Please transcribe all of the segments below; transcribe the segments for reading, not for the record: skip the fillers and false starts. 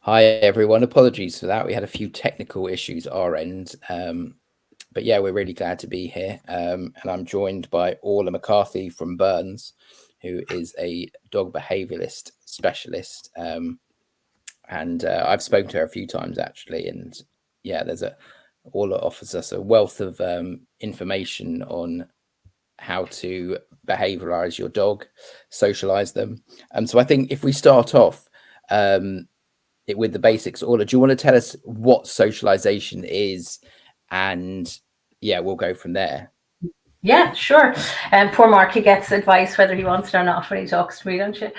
Hi everyone, apologies for that. We had a few technical issues at our end. But yeah, we're really glad to be here. And I'm joined by Orlagh McCarthy from Burns, who is a dog behaviourist specialist. And I've spoken to her a few times actually. And yeah, Orlagh offers us a wealth of information on how to behavioralize your dog, socialize them. So I think if we start off, with the basics. Orla, do you want to tell us what socialization is? And yeah, we'll go from there. Yeah, sure. Poor Mark, he gets advice whether he wants it or not when he talks to me, don't you?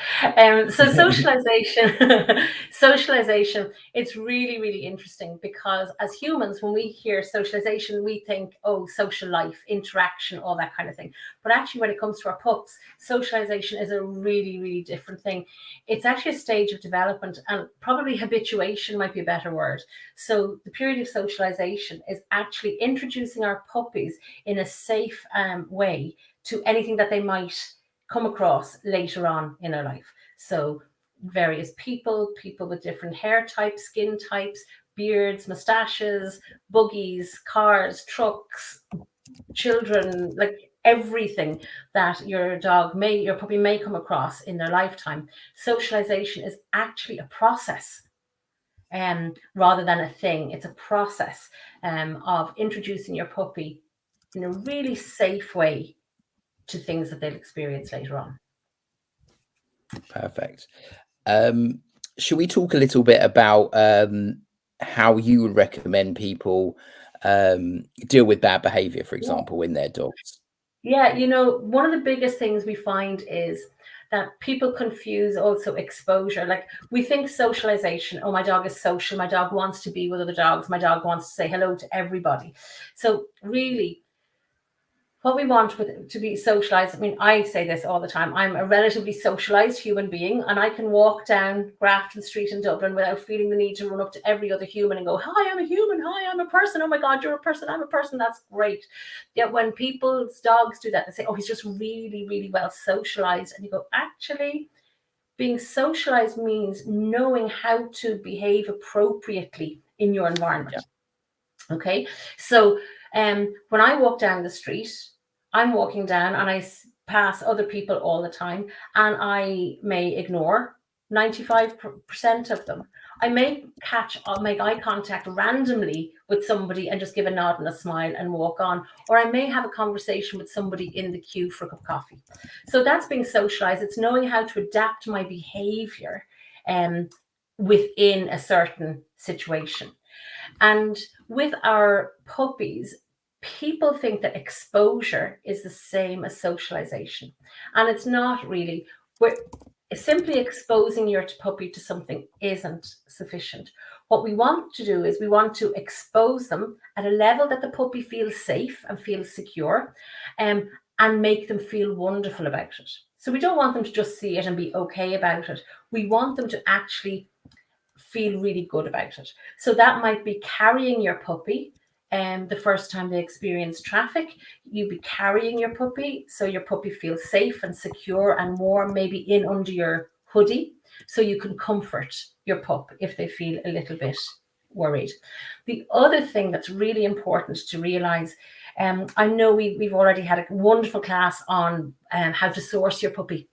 So socialization, socialization, it's really, really interesting because as humans, when we hear socialization, we think, oh, social life, interaction, all that kind of thing. But actually, when it comes to our pups, socialization is a really, really different thing. It's actually a stage of development, and probably habituation might be a better word. So the period of socialization is actually introducing our puppies in a safe way to anything that they might come across later on in their life. So various people with different hair types, skin types, beards, mustaches, buggies, cars, trucks, children, like everything that your puppy may come across in their lifetime. Socialization is actually a process rather than a thing. It's a process of introducing your puppy in a really safe way to things that they'll experience later on. Perfect. Should we talk a little bit about how you would recommend people deal with bad behavior, for Yeah. example, in their dogs? Yeah, one of the biggest things we find is that people confuse also exposure. Like we think socialization, oh, my dog is social, my dog wants to be with other dogs, my dog wants to say hello to everybody. So really, what we want to be socialized. I mean, I say this all the time. I'm a relatively socialized human being, and I can walk down Grafton Street in Dublin without feeling the need to run up to every other human and go, "Hi, I'm a human. Hi, I'm a person. Oh my God, you're a person. I'm a person." That's great. Yet when people's dogs do that, they say, "Oh, he's just really, really well socialized," and you go, "Actually, being socialized means knowing how to behave appropriately in your Yeah. environment." Okay, so when I walk down the street, I'm walking down and I pass other people all the time, and I may ignore 95% of them. I may make eye contact randomly with somebody and just give a nod and a smile and walk on, or I may have a conversation with somebody in the queue for a cup of coffee. So that's being socialized. It's knowing how to adapt my behavior um, within a certain situation. And with our puppies, people think that exposure is the same as socialization. And it's not really. We're simply exposing your puppy to something isn't sufficient. What we want to do is we want to expose them at a level that the puppy feels safe and feels secure, and make them feel wonderful about it. So we don't want them to just see it and be okay about it. We want them to actually feel really good about it. So that might be carrying your puppy. The first time they experience traffic, you be carrying your puppy so your puppy feels safe and secure and warm, maybe in under your hoodie, so you can comfort your pup if they feel a little bit worried. The other thing that's really important to realize, I know we've already had a wonderful class on how to source your puppy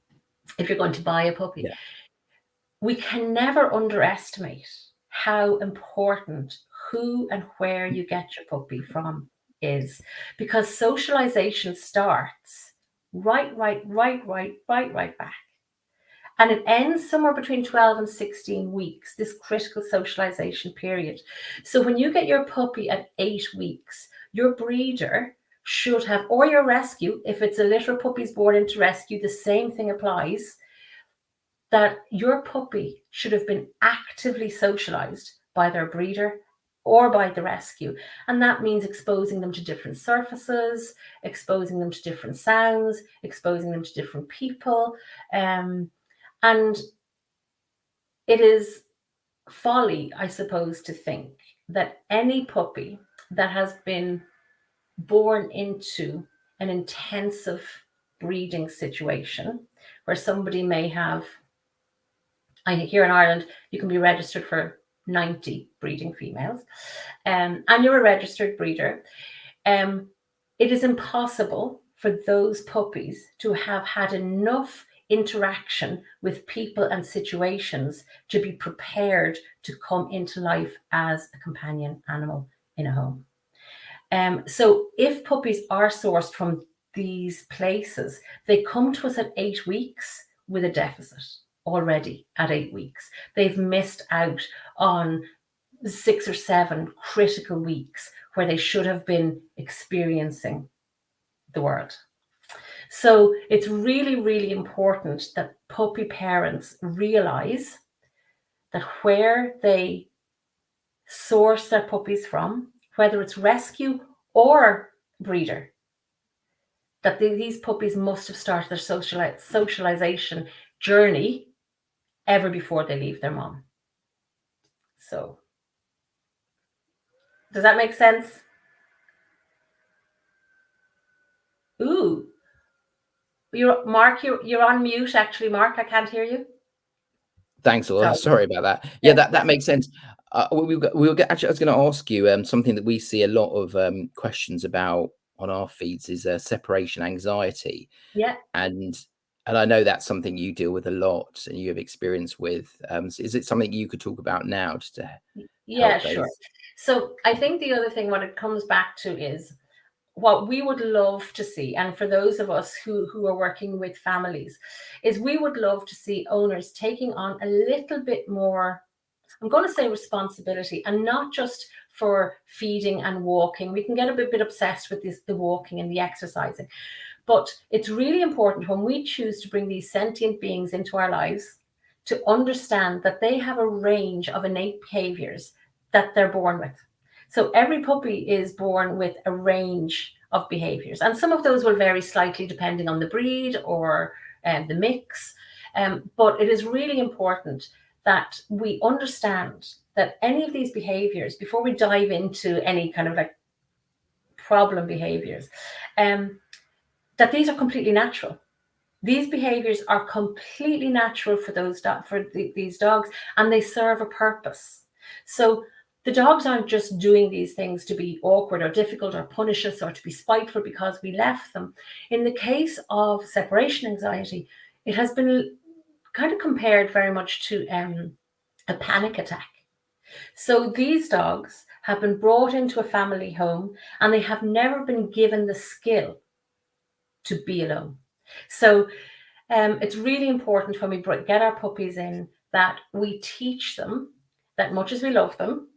if you're going to buy a puppy. Yeah. We can never underestimate how important who and where you get your puppy from is, because socialization starts right back. And it ends somewhere between 12 and 16 weeks, this critical socialization period. So when you get your puppy at 8 weeks, your breeder should have, or your rescue, if it's a litter of puppies born into rescue, the same thing applies, that your puppy should have been actively socialized by their breeder or by the rescue. And that means exposing them to different surfaces, exposing them to different sounds, exposing them to different people. And it is folly, I suppose, to think that any puppy that has been born into an intensive breeding situation where somebody may have, here in Ireland, you can be registered for 90 breeding females, and you're a registered breeder, it is impossible for those puppies to have had enough interaction with people and situations to be prepared to come into life as a companion animal in a home. So if puppies are sourced from these places, they come to us at 8 weeks with a deficit already at 8 weeks. They've missed out on 6 or 7 critical weeks where they should have been experiencing the world. So it's really, really important that puppy parents realize that where they source their puppies from, whether it's rescue or breeder, that these puppies must have started their socialization journey ever before they leave their mom. So, does that make sense? Ooh, Mark, you're on mute. Actually, Mark, I can't hear you. Thanks, Orlagh. Sorry about that. Yeah, that makes sense. Actually, I was going to ask you something that we see a lot of questions about on our feeds is separation anxiety. Yeah. And I know that's something you deal with a lot and you have experience with. Is it something you could talk about now just to help those? Sure. So I think the other thing, what it comes back to is what we would love to see, and for those of us who are working with families, is we would love to see owners taking on a little bit more, I'm going to say, responsibility, and not just for feeding and walking. We can get a bit obsessed with the walking and the exercising, but it's really important when we choose to bring these sentient beings into our lives to understand that they have a range of innate behaviors that they're born with. So every puppy is born with a range of behaviors, and some of those will vary slightly depending on the breed or the mix. But it is really important that we understand that any of these behaviors, before we dive into any kind of like problem behaviors, that these are completely natural. These behaviors are completely natural for these dogs, and they serve a purpose. So the dogs aren't just doing these things to be awkward or difficult or punish us or to be spiteful because we left them. In the case of separation anxiety, it has been kind of compared very much to a panic attack. So these dogs have been brought into a family home and they have never been given the skill to be alone. So it's really important when we get our puppies in that we teach them that, much as we love them,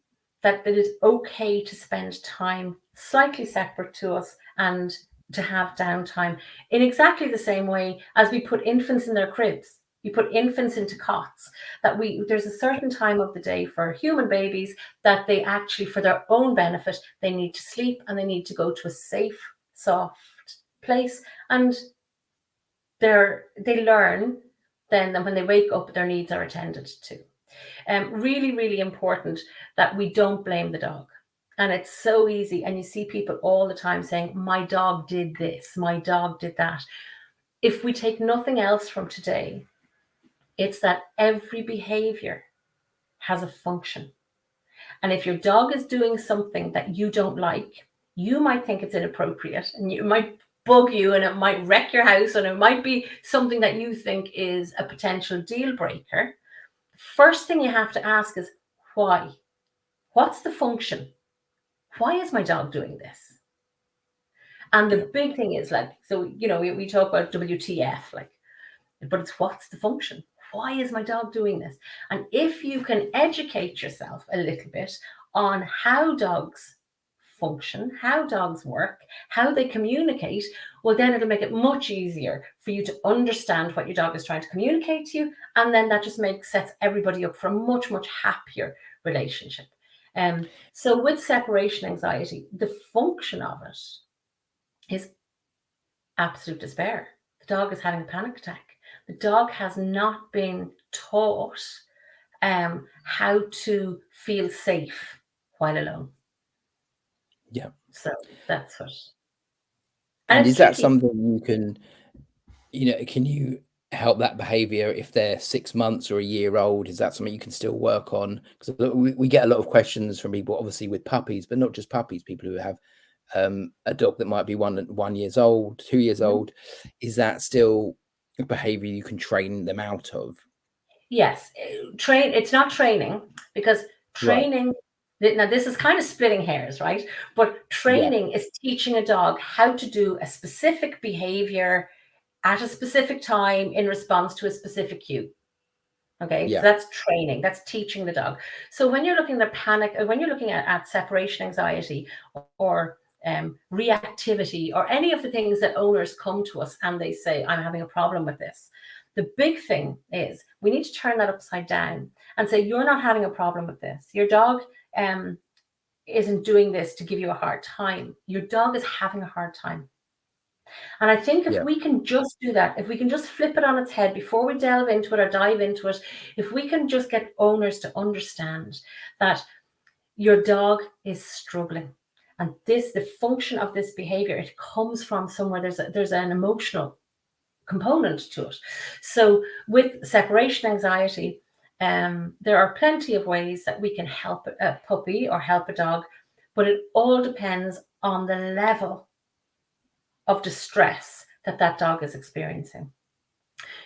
that it is okay to spend time slightly separate to us and to have downtime, in exactly the same way as we put infants in their cribs. You put infants into cots, that there's a certain time of the day for human babies that they actually, for their own benefit, they need to sleep and they need to go to a safe, soft place, and they learn then that when they wake up, their needs are attended to. Really, really important that we don't blame the dog. And it's so easy. And you see people all the time saying, my dog did this, my dog did that. If we take nothing else from today, it's that every behavior has a function. And if your dog is doing something that you don't like, you might think it's inappropriate and it might bug you and it might wreck your house and it might be something that you think is a potential deal breaker. First thing you have to ask is why? What's the function? Why is my dog doing this? And the big thing is like, so, you know, we talk about WTF, like, but it's what's the function? Why is my dog doing this? And if you can educate yourself a little bit on how dogs function, how dogs work, how they communicate, well, then it'll make it much easier for you to understand what your dog is trying to communicate to you. And then that just sets everybody up for a much, much happier relationship. So with separation anxiety, the function of it is absolute despair. The dog is having a panic attack. The dog has not been taught how to feel safe while alone. Yeah. So that's what. And is that something you can, can you help that behavior if they're 6 months or a year old? Is that something you can still work on? Because we get a lot of questions from people, obviously with puppies, but not just puppies, people who have a dog that might be 1 year old, 2 years Mhm. old. Is that still a behavior you can train them out of? Yes, it's not training, because Right. training, now this is kind of splitting hairs, right? But Yeah. training is teaching a dog how to do a specific behavior at a specific time in response to a specific cue. Okay, so Yeah. that's training, that's teaching the dog. So when you're looking at panic, when you're looking at separation anxiety or reactivity, or any of the things that owners come to us and they say, I'm having a problem with this, the big thing is we need to turn that upside down and say, you're not having a problem with this. Your dog isn't doing this to give you a hard time. Your dog is having a hard time. And I think if Yeah. we can just do that, if we can just flip it on its head before we delve into it or dive into it, if we can just get owners to understand that your dog is struggling, and the function of this behavior, it comes from somewhere. There's an emotional component to it. So with separation anxiety, there are plenty of ways that we can help a puppy or help a dog, but it all depends on the level of distress that dog is experiencing.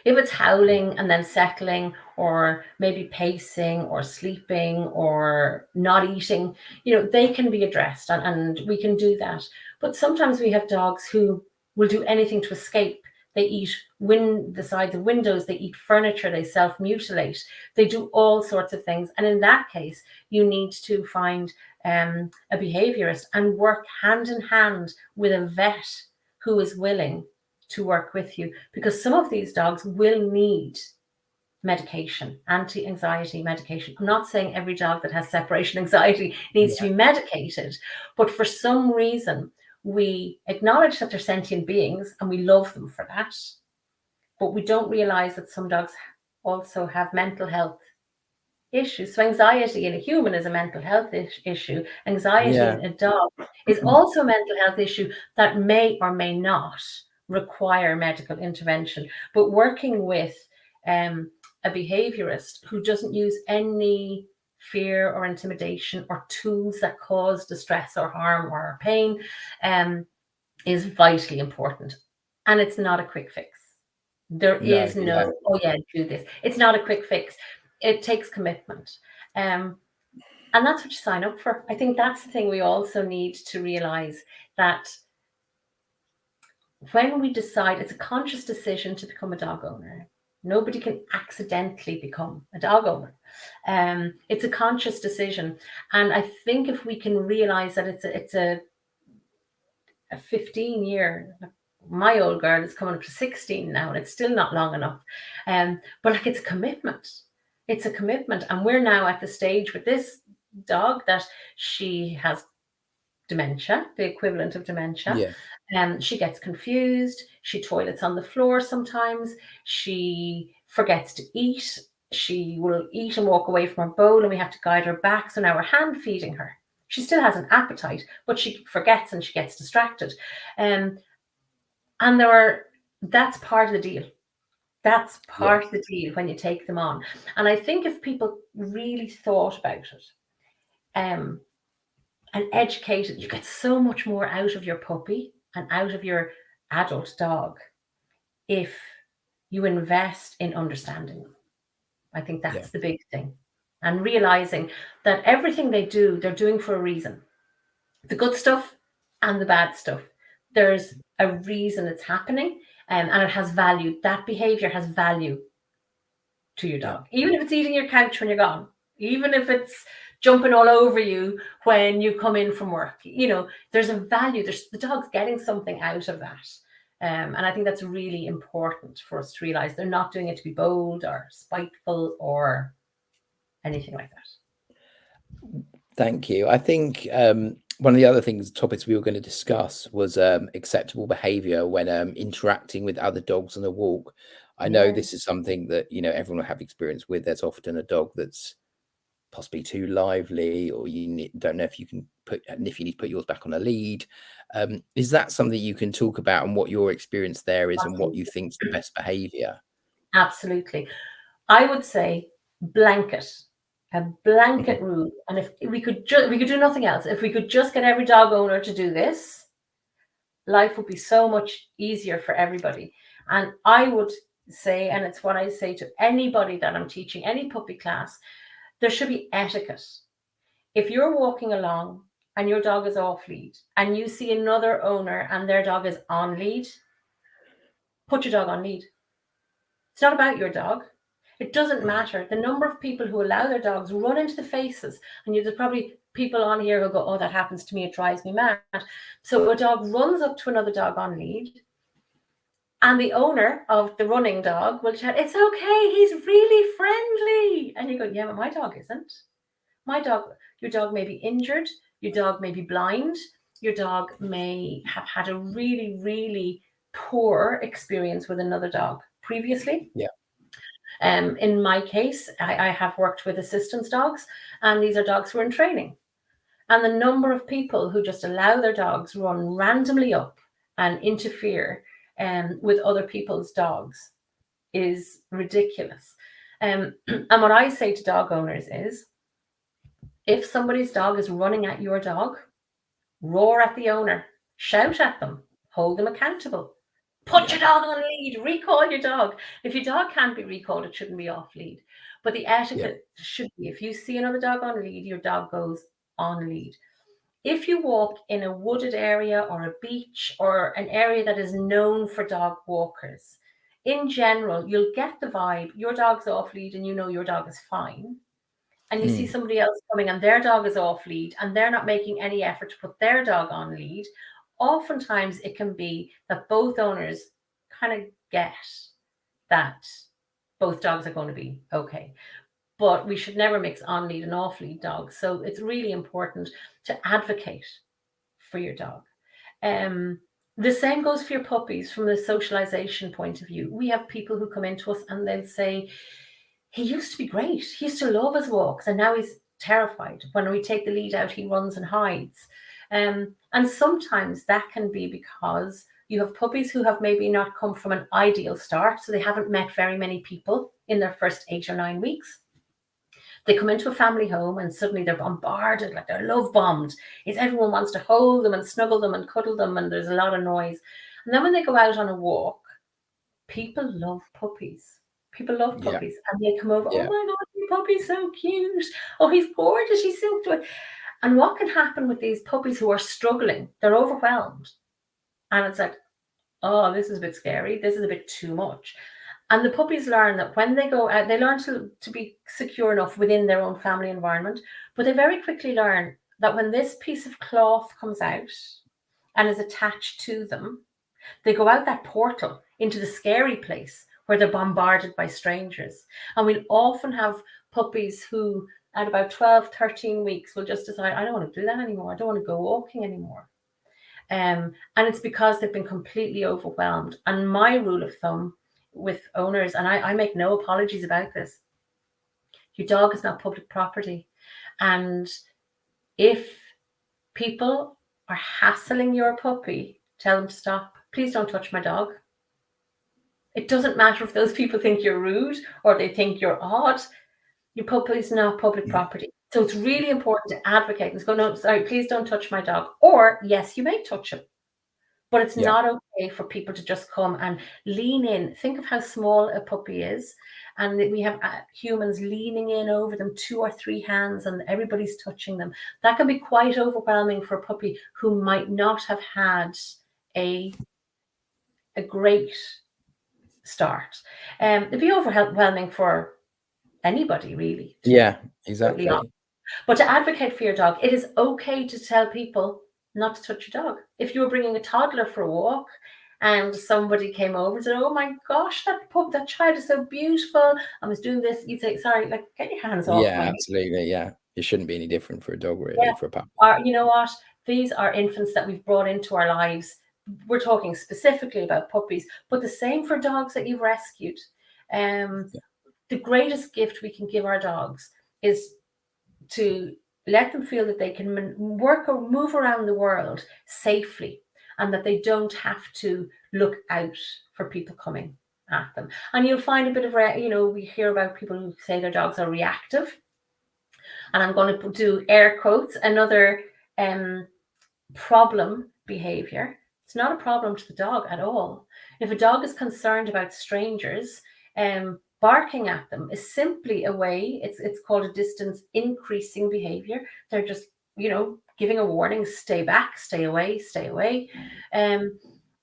If it's howling and then settling, or maybe pacing or sleeping or not eating, they can be addressed, and we can do that. But sometimes we have dogs who will do anything to escape. They eat the sides of windows, they eat furniture, they self-mutilate, they do all sorts of things. And in that case, you need to find a behaviorist and work hand in hand with a vet who is willing to work with you, because some of these dogs will need medication, anti-anxiety medication. I'm not saying every dog that has separation anxiety needs to Yeah. be medicated, but for some reason, we acknowledge that they're sentient beings and we love them for that, but we don't realize that some dogs also have mental health issues. So anxiety in a human is a mental health issue. Anxiety Yeah. in a dog is also a mental health issue that may or may not require medical intervention. But working with a behaviorist who doesn't use any fear or intimidation or tools that cause distress or harm or pain is vitally important. And it's not a quick fix. There No. is Yeah. no, oh yeah, do this. It's not a quick fix. It takes commitment. And that's what you sign up for. I think that's the thing we also need to realize, that when we decide, it's a conscious decision to become a dog owner. Nobody can accidentally become a dog owner. It's a conscious decision. And I think if we can realize that it's a 15-year, my old girl is coming up to 16 now, and it's still not long enough. But like, it's a commitment. It's a commitment. And we're now at the stage with this dog that she has dementia, the equivalent of dementia. Yeah. She gets confused. She toilets on the floor sometimes. She forgets to eat. She will eat and walk away from her bowl, and we have to guide her back. So now we're hand feeding her. She still has an appetite, but she forgets and she gets distracted. And that's part of the deal. That's Yeah. part of the deal when you take them on. And I think if people really thought about it, and educated, you get so much more out of your puppy and out of your adult dog if you invest in understanding them. I think Yeah. that's the big thing. And realizing that everything they do, they're doing for a reason. The good stuff and the bad stuff. There's a reason it's happening, and it has value. That behavior has value to your Yeah. dog. Even if it's eating your couch when you're gone, even if it's jumping all over you when you come in from work, there's a value. The dog's getting something out of that. And I think that's really important for us to realize. They're not doing it to be bold or spiteful or anything like that. Thank you. I think one of the other topics we were going to discuss was acceptable behavior when interacting with other dogs on a walk. I know Yeah. this is something that everyone will have experience with. There's often a dog that's possibly too lively, or don't know if you can if you need to put yours back on a lead. Is that something you can talk about, and what your experience there is, and what you think is the best behavior? Absolutely. I would say a blanket rule. And if we could do nothing else, if we could just get every dog owner to do this, life would be so much easier for everybody. And I would say, and it's what I say to anybody that I'm teaching, any puppy class, there should be etiquette. If you're walking along and your dog is off lead and you see another owner and their dog is on lead, put your dog on lead. It's not about your dog. It doesn't matter. The number of people who allow their dogs run into the faces, and there's probably people on here who go, oh, that happens to me, it drives me mad. So a dog runs up to another dog on lead, and the owner of the running dog will shout, it's okay, he's really friendly. And you go, yeah, but my dog isn't. Your dog may be injured, your dog may be blind, your dog may have had a really, really poor experience with another dog previously. Yeah. In my case, I have worked with assistance dogs, and these are dogs who are in training. And the number of people who just allow their dogs run randomly up and interfere with other people's dogs is ridiculous. And what I say to dog owners is, if somebody's dog is running at your dog, roar at the owner, shout at them, hold them accountable. Put your dog on lead, recall your dog. If your dog can't be recalled, it shouldn't be off lead. But the etiquette should be, if you see another dog on lead, your dog goes on lead. If you walk in a wooded area or a beach or an area that is known for dog walkers, in general, you'll get the vibe, your dog's off lead and you know your dog is fine. And you see somebody else coming and their dog is off lead and they're not making any effort to put their dog on lead. Oftentimes it can be that both owners kind of get that both dogs are going to be okay. But we should never mix on lead and off lead dogs. So it's really important to advocate for your dog. The same goes for your puppies from the socialization point of view. We have people who come into us and they'll say, he used to be great. He used to love his walks and now he's terrified. When we take the lead out, he runs and hides. And sometimes that can be because you have puppies who have maybe not come from an ideal start. So they haven't met very many people in their first 8 or 9 weeks. They come into a family home and suddenly they're bombarded, like they're love bombed. Everyone wants to hold them and snuggle them and cuddle them, and there's a lot of noise. And then when they go out on a walk, people love puppies. People love puppies. And they come over, oh my God, your puppy's so cute. Oh, he's gorgeous. He's so cute. And what can happen with these puppies who are struggling? They're overwhelmed. And it's like, oh, this is a bit scary. This is a bit too much. And the puppies learn that when they go out, they learn to be secure enough within their own family environment. But they very quickly learn that when this piece of cloth comes out and is attached to them, they go out that portal into the scary place where they're bombarded by strangers. And we'll often have puppies who at about 12, 13 weeks will just decide, I don't want to do that anymore. I don't want to go walking anymore. And it's because they've been completely overwhelmed. And my rule of thumb with owners, and I make no apologies about this, your dog is not public property. And if people are hassling your puppy, tell them to stop. Please don't touch my dog. It doesn't matter if those people think you're rude or they think you're odd. Your puppy is not public property. So it's really important to advocate and go, no, sorry, please don't touch my dog. Or yes, you may touch him, but it's not okay for people to just come and lean in. Think of how small a puppy is. And we have humans leaning in over them, 2 or 3 hands, and everybody's touching them. That can be quite overwhelming for a puppy who might not have had a great start. It'd be overwhelming for anybody, really. Exactly. But to advocate for your dog, it is okay to tell people not to touch your dog. If you were bringing a toddler for a walk and somebody came over and said, oh my gosh, that child is so beautiful, I was doing this, you'd say, sorry, like, get your hands off. Absolutely. It shouldn't be any different for a dog, really, for a puppy. You know what? These are infants that we've brought into our lives. We're talking specifically about puppies, but the same for dogs that you've rescued. The greatest gift we can give our dogs is to let them feel that they can work or move around the world safely and that they don't have to look out for people coming. at them. And you'll find a bit of, we hear about people who say their dogs are reactive. And I'm going to do air quotes, another problem behavior. It's not a problem to the dog at all. If a dog is concerned about strangers, barking at them is simply a way, it's called a distance increasing behavior. They're just, giving a warning, stay back, stay away, stay away. And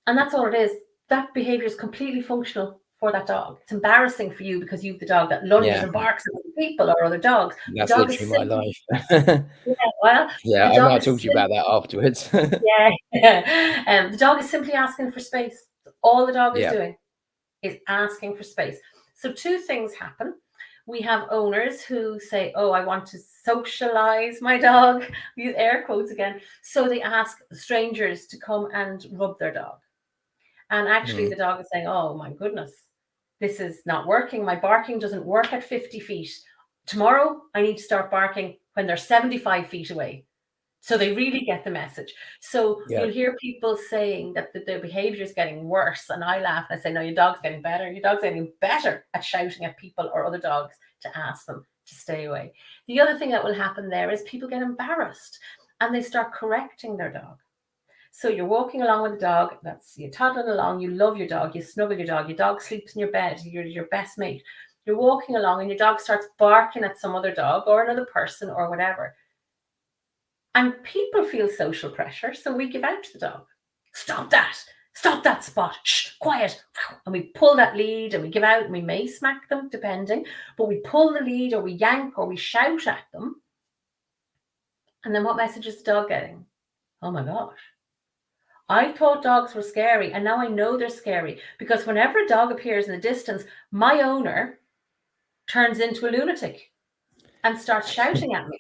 that's all it is. That behavior is completely functional for that dog. It's embarrassing for you because you've the dog that lunges and barks at other people or other dogs. That's the dog literally is my life. well, Yeah, the I dog might is talk to you about that afterwards. the dog is simply asking for space. All the dog is Yeah. doing is asking for space. So two things happen. We have owners who say, oh, I want to socialize my dog, use air quotes again. So they ask strangers to come and rub their dog. And actually the dog is saying, oh my goodness, this is not working. My barking doesn't work at 50 feet. Tomorrow I need to start barking when they're 75 feet away. So they really get the message. So you'll hear people saying that their behavior is getting worse. And I laugh and I say, no, your dog's getting better. Your dog's getting better at shouting at people or other dogs to ask them to stay away. The other thing that will happen there is people get embarrassed and they start correcting their dog. So you're walking along with a dog, you're toddling along, you love your dog, you snuggle your dog sleeps in your bed, you're your best mate. You're walking along and your dog starts barking at some other dog or another person or whatever. And people feel social pressure, so we give out to the dog. Stop that spot, shh, quiet. And we pull that lead and we give out and we may smack them depending, but we pull the lead or we yank or we shout at them. And then what message is the dog getting? Oh my gosh. I thought dogs were scary and now I know they're scary because whenever a dog appears in the distance, my owner turns into a lunatic and starts shouting at me.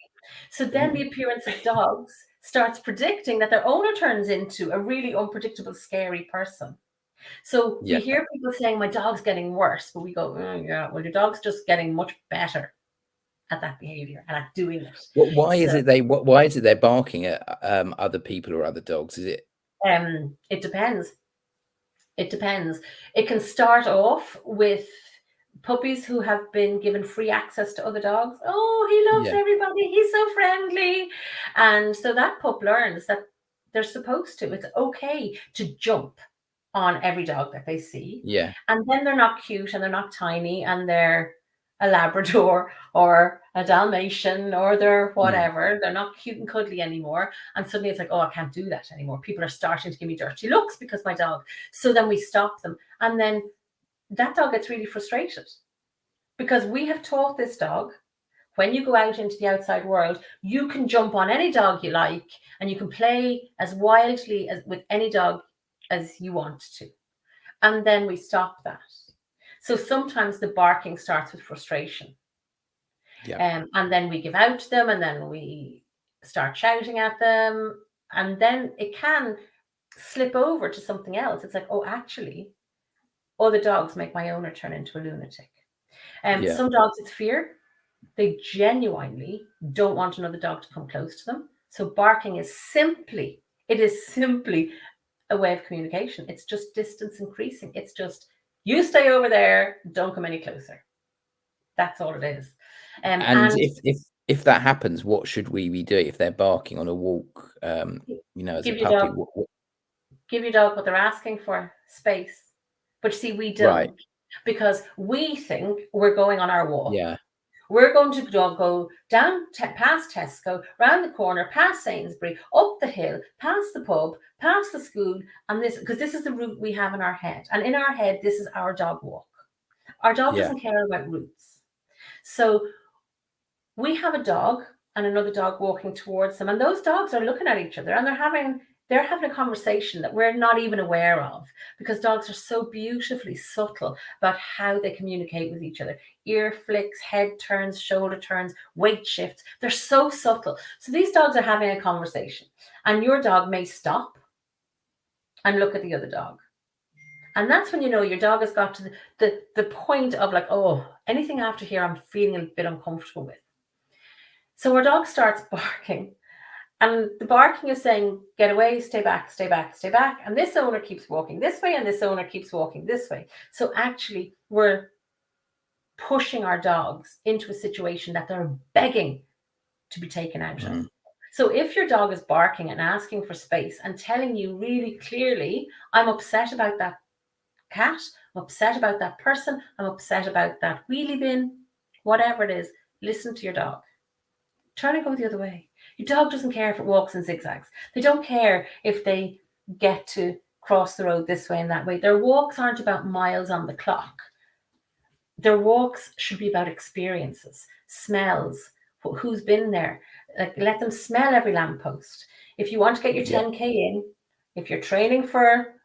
So then the appearance of dogs starts predicting that their owner turns into a really unpredictable, scary person. So we hear people saying, my dog's getting worse, but we go, well, your dog's just getting much better at that behavior and at doing it. Why is it they're barking at other people or other dogs? Is it? It depends. It depends. It can start off with puppies who have been given free access to other dogs. Oh, he loves everybody. He's so friendly. And so that pup learns that they're supposed to. It's okay to jump on every dog that they see. Yeah. And then they're not cute and they're not tiny and they're a Labrador or a Dalmatian or they're whatever. They're not cute and cuddly anymore. And suddenly it's like, oh, I can't do that anymore. People are starting to give me dirty looks because my dog. So then we stop them. And then that dog gets really frustrated because we have taught this dog, when you go out into the outside world, you can jump on any dog you like and you can play as wildly as with any dog as you want to. And then we stop that. So sometimes the barking starts with frustration. And then we give out to them and then we start shouting at them. And then it can slip over to something else. It's like, oh, actually, other dogs make my owner turn into a lunatic. Some dogs, it's fear. They genuinely don't want another dog to come close to them. So barking is simply a way of communication. It's just distance increasing. It's just, you stay over there, don't come any closer. That's all it is. And if that happens, what should we be doing if they're barking on a walk? As a puppy, give your dog what they're asking for, space. But see, we don't, because we think we're going on our walk. Yeah. We're going to go down past Tesco, round the corner, past Sainsbury, up the hill, past the pub, past the school, and because this is the route we have in our head. And in our head, this is our dog walk. Our dog doesn't care about routes. So we have a dog and another dog walking towards them, and those dogs are looking at each other and they're having a conversation that we're not even aware of, because dogs are so beautifully subtle about how they communicate with each other. Ear flicks, head turns, shoulder turns, weight shifts. They're so subtle. So these dogs are having a conversation and your dog may stop and look at the other dog. And that's when you know your dog has got to the point of like, oh, anything after here I'm feeling a bit uncomfortable with. So our dog starts barking And the barking is saying, get away, stay back, stay back, stay back. And this owner keeps walking this way, and this owner keeps walking this way. So actually, we're pushing our dogs into a situation that they're begging to be taken out of. So if your dog is barking and asking for space and telling you really clearly, I'm upset about that cat, I'm upset about that person, I'm upset about that wheelie bin, whatever it is, listen to your dog. Turn and go the other way. Your dog doesn't care if it walks in zigzags. They don't care if they get to cross the road this way and that way. Their walks aren't about miles on the clock. Their walks should be about experiences, smells, who's been there. Like, let them smell every lamppost. If you want to get your 10K in, if you're training for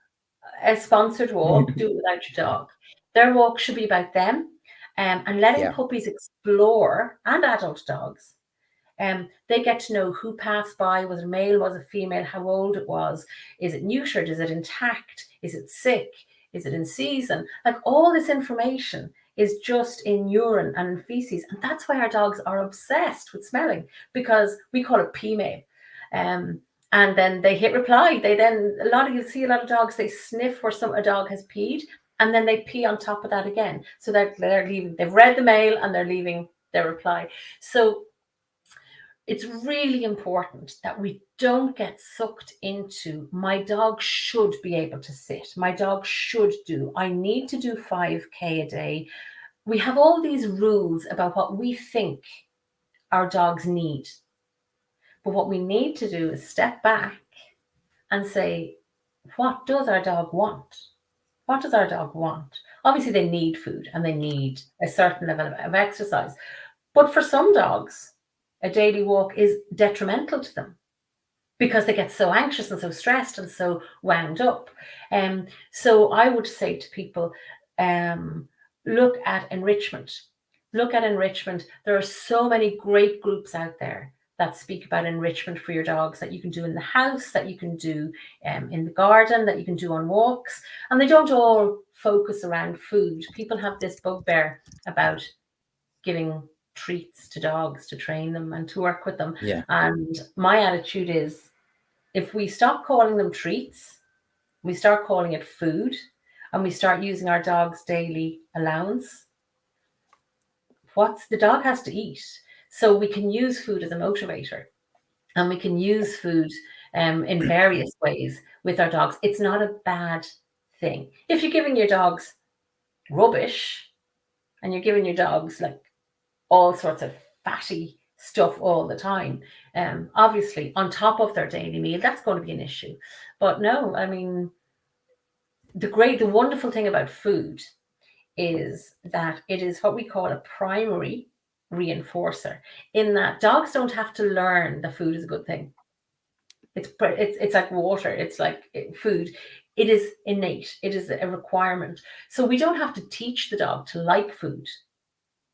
a sponsored walk, do it without your dog. Their walk should be about them, and letting puppies explore, and adult dogs. They get to know who passed by, was it a male, was it female, how old it was, is it neutered, is it intact, is it sick, is it in season? Like, all this information is just in urine and in feces. And that's why our dogs are obsessed with smelling, because we call it P-mail. And then they hit reply. You'll see a lot of dogs, they sniff where a dog has peed, and then they pee on top of that again. So they're leaving, they've read the mail and they're leaving their reply. So it's really important that we don't get sucked into, my dog should be able to sit, my dog should do, I need to do 5K a day. We have all these rules about what we think our dogs need. But what we need to do is step back and say, what does our dog want? What does our dog want? Obviously, they need food and they need a certain level of exercise. But for some dogs, a daily walk is detrimental to them because they get so anxious and so stressed and so wound up. So I would say to people, look at enrichment. Look at enrichment. There are so many great groups out there that speak about enrichment for your dogs that you can do in the house, that you can do in the garden, that you can do on walks. And they don't all focus around food. People have this bugbear about giving treats to dogs to train them and to work with them. And my attitude is, if we stop calling them treats, we start calling it food, and we start using our dog's daily allowance, the dog has to eat. So we can use food as a motivator, and we can use food in various ways with our dogs. It's not a bad thing. If you're giving your dogs rubbish and you're giving your dogs like all sorts of fatty stuff all the time, obviously on top of their daily meal, that's going to be an issue. But no, I mean, the wonderful thing about food is that it is what we call a primary reinforcer, in that dogs don't have to learn that food is a good thing. It's like water, it's like food. It is innate, it is a requirement. So we don't have to teach the dog to like food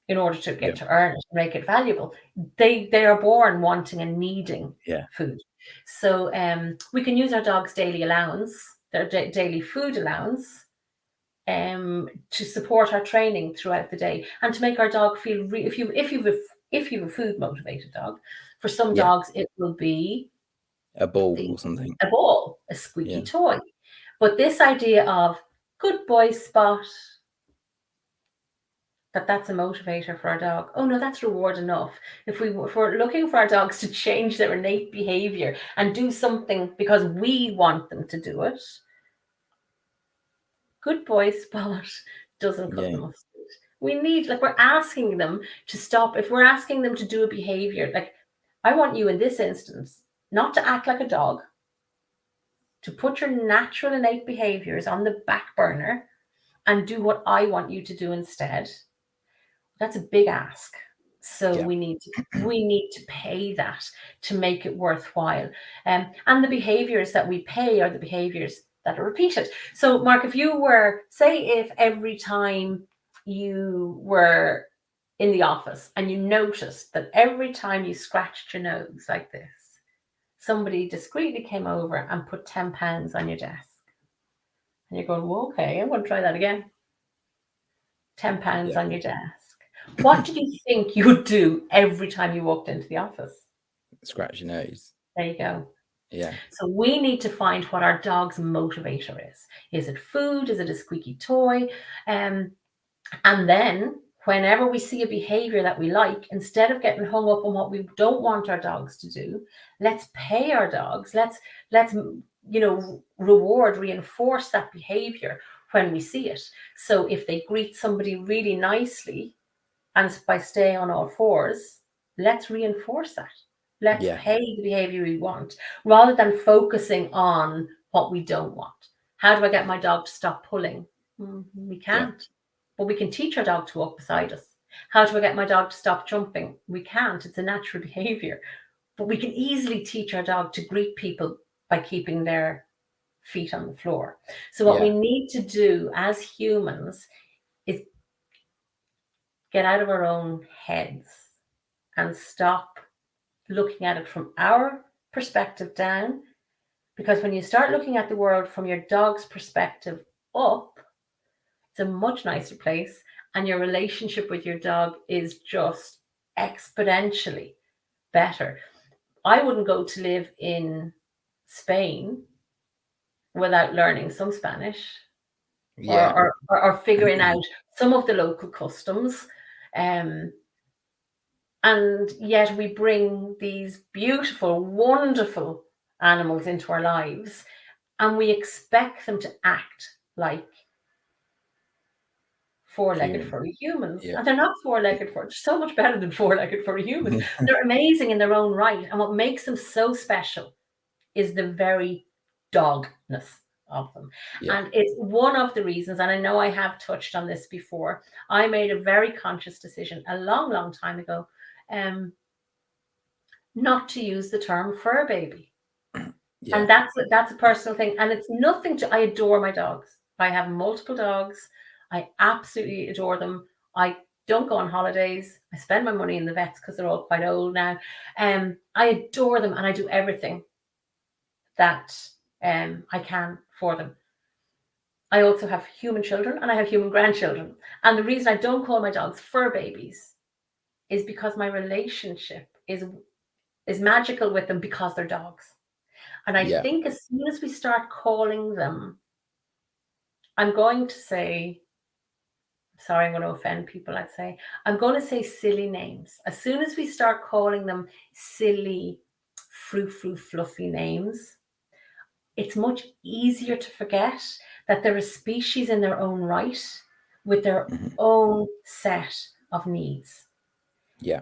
in order to get to earn it, make it valuable. They are born wanting and needing food. So we can use our dog's daily allowance, their daily food allowance, to support our training throughout the day, and to make our dog feel if you've a food motivated dog, for some dogs it will be a ball or something, a squeaky toy. But this idea of good boy Spot, that's a motivator for our dog. Oh no, that's reward enough. If we're looking for our dogs to change their innate behavior and do something because we want them to do it, good boy Spot doesn't cut the mustard. We need, we're asking them to stop. If we're asking them to do a behavior, I want you in this instance not to act like a dog, to put your natural innate behaviors on the back burner and do what I want you to do instead. That's a big ask. So we need to pay that to make it worthwhile. And the behaviors that we pay are the behaviors that are repeated. So Mark, if every time you were in the office and you noticed that every time you scratched your nose like this, somebody discreetly came over and put £10 on your desk. And you're going, well, okay, I'm going to try that again. £10 on your desk. What did you think you would do every time you walked into the office? Scratch your nose. There you go. Yeah. So we need to find what our dog's motivator is. Is it food? Is it a squeaky toy? And then whenever we see a behavior that we like, instead of getting hung up on what we don't want our dogs to do, let's pay our dogs. Let's reward, reinforce that behavior when we see it. So if they greet somebody really nicely and by staying on all fours, let's reinforce that. Let's pay the behavior we want rather than focusing on what we don't want. How do I get my dog to stop pulling? We can't. But we can teach our dog to walk beside us. How do I get my dog to stop jumping? We can't. It's a natural behavior. But we can easily teach our dog to greet people by keeping their feet on the floor. So what we need to do as humans is get out of our own heads and stop looking at it from our perspective down. Because when you start looking at the world from your dog's perspective up, it's a much nicer place, and your relationship with your dog is just exponentially better. I wouldn't go to live in Spain without learning some Spanish or figuring out some of the local customs. And yet we bring these beautiful, wonderful animals into our lives, and we expect them to act like four-legged furry humans. And they're not four-legged furry. They're so much better than four-legged furry humans. They're amazing in their own right. And what makes them so special is the very dogness of them. And it's one of the reasons, and I know I have touched on this before, I made a very conscious decision a long, long time ago not to use the term fur baby. And that's a personal thing. And it's nothing to, I adore my dogs. I have multiple dogs. I absolutely adore them. I don't go on holidays. I spend my money in the vets because they're all quite old now. I adore them, and I do everything that I can for them. I also have human children and I have human grandchildren. And the reason I don't call my dogs fur babies is because my relationship is magical with them because they're dogs. And I think as soon as we start calling them, I'm going to say, sorry, I'm going to offend people, I'd say, I'm going to say silly names. As soon as we start calling them silly, frou-frou, fluffy names, it's much easier to forget that they're a species in their own right with their own set of needs.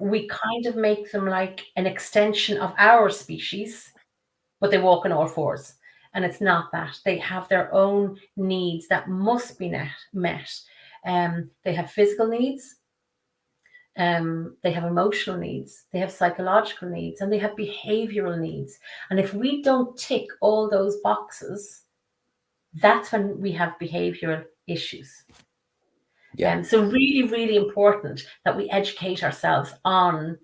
We kind of make them like an extension of our species, but they walk on all fours. And it's not that. They have their own needs that must be met. They have physical needs. They have emotional needs. They have psychological needs. And they have behavioral needs. And if we don't tick all those boxes, that's when we have behavioral issues. So really, really important that we educate ourselves on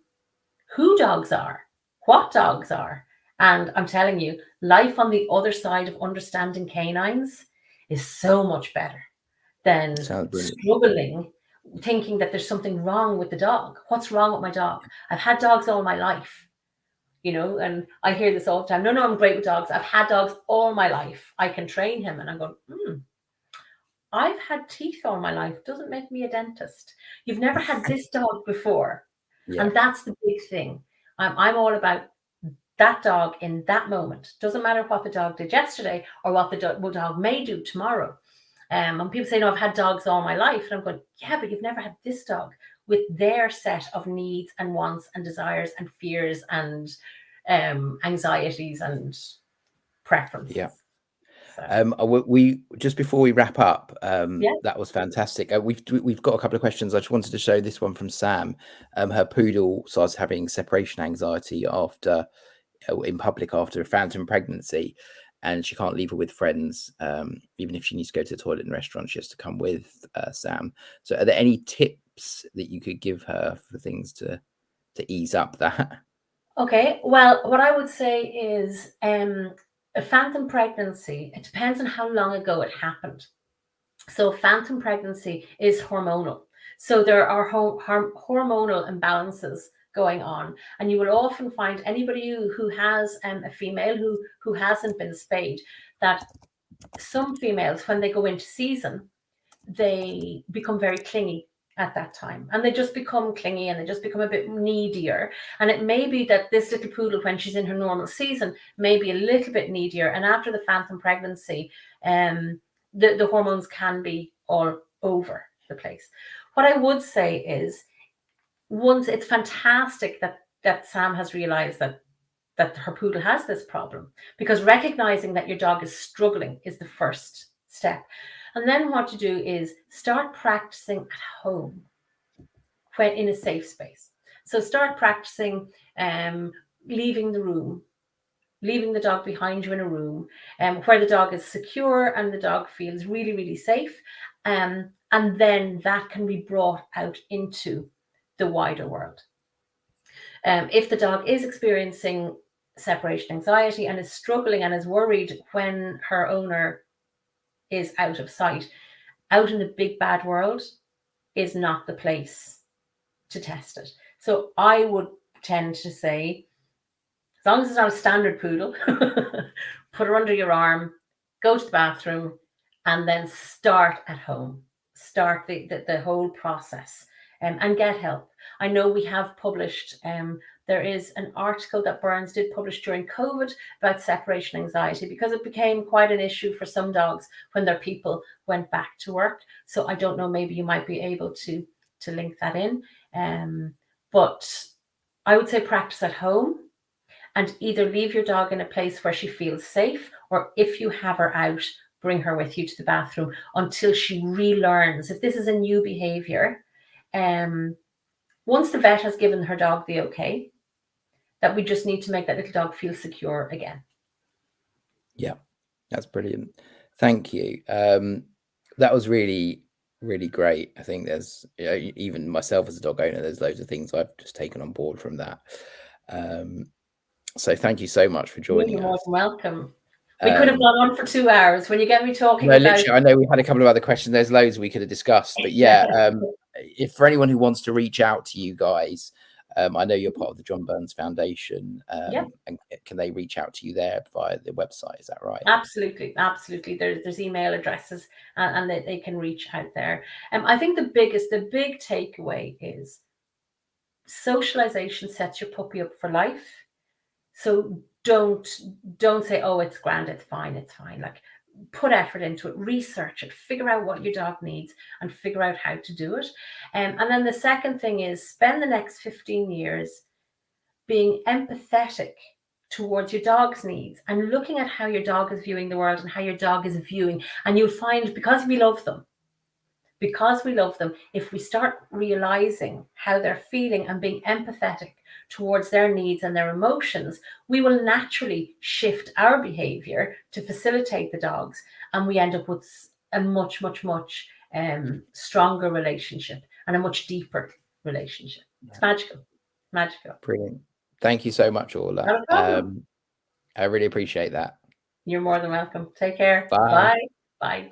who dogs are, what dogs are. And I'm telling you, life on the other side of understanding canines is so much better than struggling, thinking that there's something wrong with the dog. What's wrong with my dog? I've had dogs all my life, and I hear this all the time. No, I'm great with dogs. I've had dogs all my life. I can train him. And I'm going, I've had teeth all my life. Doesn't make me a dentist. You've never had this dog before. And that's the big thing. I'm all about that dog in that moment. Doesn't matter what the dog did yesterday or what the dog may do tomorrow. And people say, no, I've had dogs all my life. And I'm going, yeah, but you've never had this dog with their set of needs and wants and desires and fears and anxieties and preferences. We just before we wrap up, that was fantastic. We've got a couple of questions. I just wanted to show this one from Sam. Her poodle starts having separation anxiety after in public after a phantom pregnancy, and she can't leave her with friends. Even if she needs to go to the toilet in the restaurant, she has to come with Sam. So are there any tips that you could give her for things to ease up that? Okay, well, what I would say is a phantom pregnancy, it depends on how long ago it happened. So phantom pregnancy is hormonal. So there are hormonal imbalances going on. And you will often find anybody who has a female who hasn't been spayed, that some females, when they go into season, they become very clingy at that time, and they just become clingy and they just become a bit needier. And it may be that this little poodle, when she's in her normal season, may be a little bit needier, and after the phantom pregnancy, the hormones can be all over the place. What I would say is, once, it's fantastic that Sam has realized that her poodle has this problem, because recognizing that your dog is struggling is the first step. And then what to do is start practicing at home, when in a safe space. So start practicing leaving the room, leaving the dog behind you in a room where the dog is secure and the dog feels really, really safe. And then that can be brought out into the wider world. If the dog is experiencing separation anxiety and is struggling and is worried when her owner is out of sight, out in the big bad world is not the place to test it. So I would tend to say, as long as it's not a standard poodle, put her under your arm, go to the bathroom, and then start at home. Start the whole process and get help. I know we have published, there is an article that Burns did publish during COVID about separation anxiety, because it became quite an issue for some dogs when their people went back to work. So I don't know, maybe you might be able to link that in. But I would say practice at home, and either leave your dog in a place where she feels safe, or if you have her out, bring her with you to the bathroom until she relearns. If this is a new behavior, once the vet has given her dog the okay, that we just need to make that little dog feel secure again. Yeah, that's brilliant. Thank you. That was really, really great. I think there's, even myself as a dog owner, there's loads of things I've just taken on board from that. So thank you so much for joining You're more us. than welcome. We could have gone on for 2 hours. When you get me talking no, about... literally, I know we had a couple of other questions. There's loads we could have discussed, but yeah, if for anyone who wants to reach out to you guys, I know you're part of the John Burns Foundation, and can they reach out to you there via the website? Is that right? Absolutely, absolutely. There's email addresses, and they can reach out there. I think the big takeaway is socialization sets your puppy up for life. So don't say, oh, it's grand, it's fine. Like, put effort into it, research it, figure out what your dog needs, and figure out how to do it. And then the second thing is, spend the next 15 years being empathetic towards your dog's needs and looking at how your dog is viewing the world and how your dog is viewing. And you'll find, because we love them, if we start realizing how they're feeling and being empathetic towards their needs and their emotions, we will naturally shift our behavior to facilitate the dogs, and we end up with a much stronger relationship and a much deeper relationship. It's magical. Brilliant. Thank you so much, Orlagh. Not a problem. I really appreciate that. You're more than welcome. Take care. Bye. Bye.